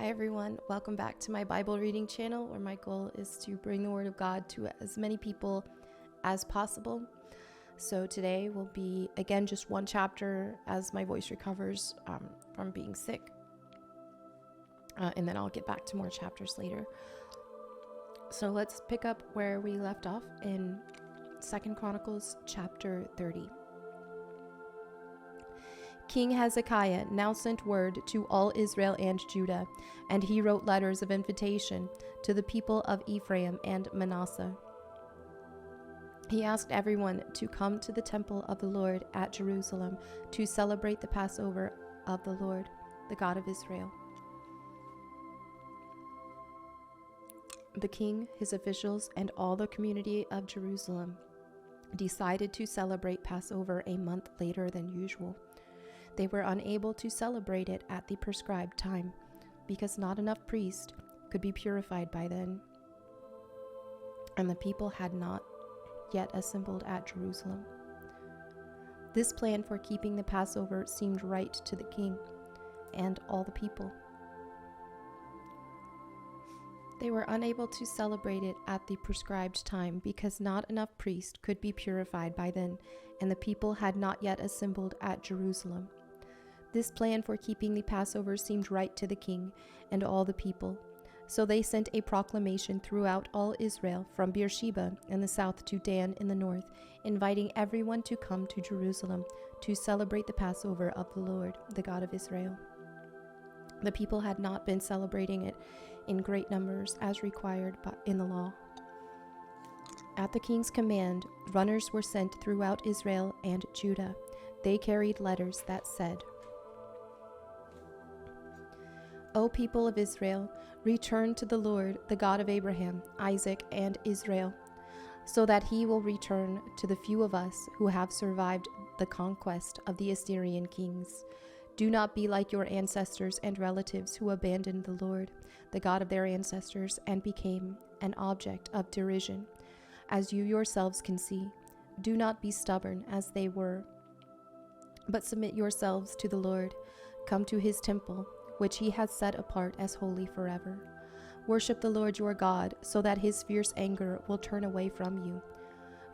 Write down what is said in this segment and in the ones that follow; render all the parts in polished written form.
Hi everyone, welcome back to my Bible reading channel where my goal is to bring the Word of God to as many people as possible. So today will be again just one chapter as my voice recovers from being sick. And then I'll get back to more chapters later. So let's pick up where we left off in 2 Chronicles chapter 30. King Hezekiah now sent word to all Israel and Judah, and he wrote letters of invitation to the people of Ephraim and Manasseh. He asked everyone to come to the temple of the Lord at Jerusalem to celebrate the Passover of the Lord, the God of Israel. The king, his officials, and all the community of Jerusalem decided to celebrate Passover a month later than usual. They were unable to celebrate it at the prescribed time because not enough priests could be purified by then, and the people had not yet assembled at Jerusalem. This plan for keeping the Passover seemed right to the king and all the people. They were unable to celebrate it at the prescribed time because not enough priests could be purified by then, and the people had not yet assembled at Jerusalem. This plan for keeping the Passover seemed right to the king and all the people. So they sent a proclamation throughout all Israel, from Beersheba in the south to Dan in the north, inviting everyone to come to Jerusalem to celebrate the Passover of the Lord, the God of Israel. The people had not been celebrating it in great numbers as required in the law. At the king's command, runners were sent throughout Israel and Judah. They carried letters that said, O people of Israel, return to the Lord, the God of Abraham, Isaac, and Israel, so that he will return to the few of us who have survived the conquest of the Assyrian kings. Do not be like your ancestors and relatives who abandoned the Lord, the God of their ancestors, and became an object of derision. As you yourselves can see, do not be stubborn as they were, but submit yourselves to the Lord. Come to his temple, which he has set apart as holy forever. Worship the Lord your God, so that his fierce anger will turn away from you.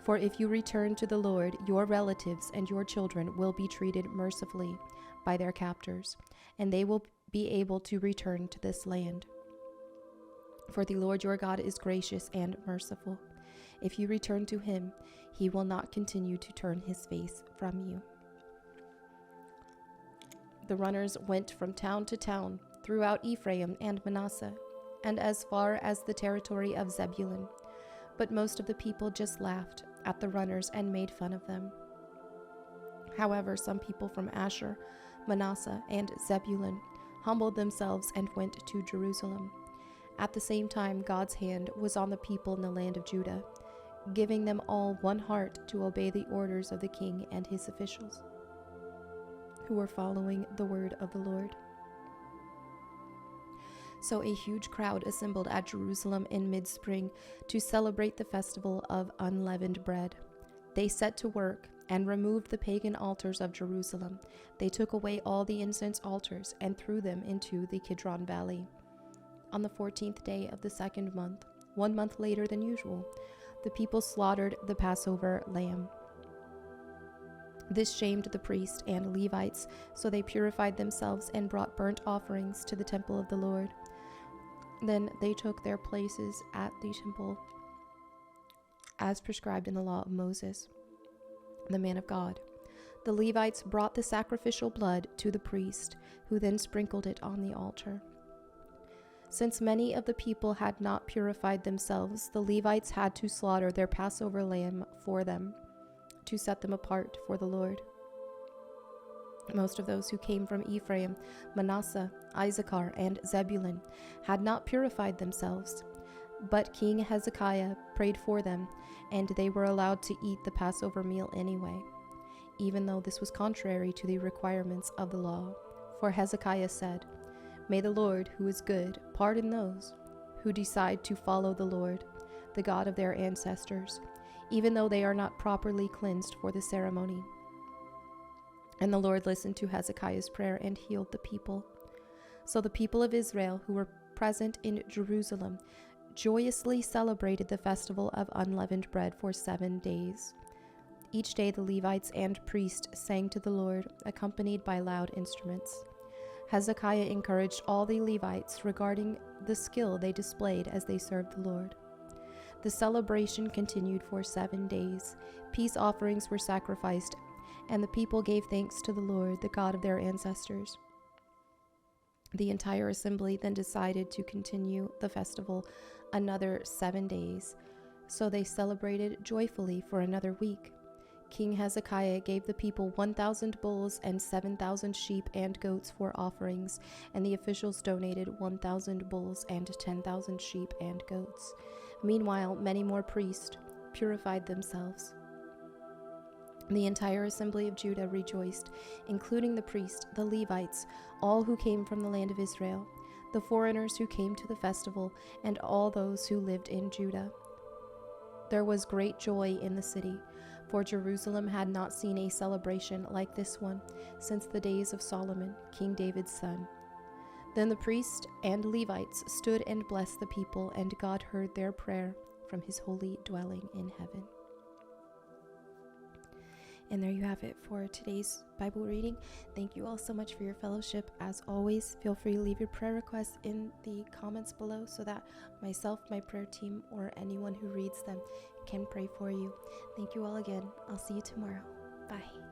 For if you return to the Lord, your relatives and your children will be treated mercifully by their captors, and they will be able to return to this land. For the Lord your God is gracious and merciful. If you return to him, he will not continue to turn his face from you. The runners went from town to town throughout Ephraim and Manasseh, and as far as the territory of Zebulun. But most of the people just laughed at the runners and made fun of them. However, some people from Asher, Manasseh, and Zebulun humbled themselves and went to Jerusalem. At the same time, God's hand was on the people in the land of Judah, giving them all one heart to obey the orders of the king and his officials, who were following the word of the Lord. So a huge crowd assembled at Jerusalem in mid-spring to celebrate the festival of unleavened bread. They set to work and removed the pagan altars of Jerusalem. They took away all the incense altars and threw them into the Kidron Valley. On the 14th day of the second month, 1 month later than usual, the people slaughtered the Passover lamb. This shamed the priests and Levites, so they purified themselves and brought burnt offerings to the temple of the Lord. Then they took their places at the temple as prescribed in the law of Moses, the man of God. The Levites brought the sacrificial blood to the priest, who then sprinkled it on the altar. Since many of the people had not purified themselves, the Levites had to slaughter their Passover lamb for them, to set them apart for the Lord. Most of those who came from Ephraim, Manasseh, Issachar, and Zebulun had not purified themselves, but King Hezekiah prayed for them, and they were allowed to eat the Passover meal anyway, even though this was contrary to the requirements of the law. For Hezekiah said, May the Lord, who is good, pardon those who decide to follow the Lord, the God of their ancestors, even though they are not properly cleansed for the ceremony. And the Lord listened to Hezekiah's prayer and healed the people. So the people of Israel who were present in Jerusalem joyously celebrated the festival of unleavened bread for 7 days. Each day the Levites and priests sang to the Lord, accompanied by loud instruments. Hezekiah encouraged all the Levites regarding the skill they displayed as they served the Lord. The celebration continued for 7 days. Peace offerings were sacrificed, and the people gave thanks to the Lord, the God of their ancestors. The entire assembly then decided to continue the festival another 7 days, so they celebrated joyfully for another week. King Hezekiah gave the people 1,000 bulls and 7,000 sheep and goats for offerings, and the officials donated 1,000 bulls and 10,000 sheep and goats. Meanwhile, many more priests purified themselves. The entire assembly of Judah rejoiced, including the priests, the Levites, all who came from the land of Israel, the foreigners who came to the festival, and all those who lived in Judah. There was great joy in the city, for Jerusalem had not seen a celebration like this one since the days of Solomon, King David's son. Then the priests and Levites stood and blessed the people, and God heard their prayer from his holy dwelling in heaven. And there you have it for today's Bible reading. Thank you all so much for your fellowship. As always, feel free to leave your prayer requests in the comments below so that myself, my prayer team, or anyone who reads them can pray for you. Thank you all again. I'll see you tomorrow. Bye.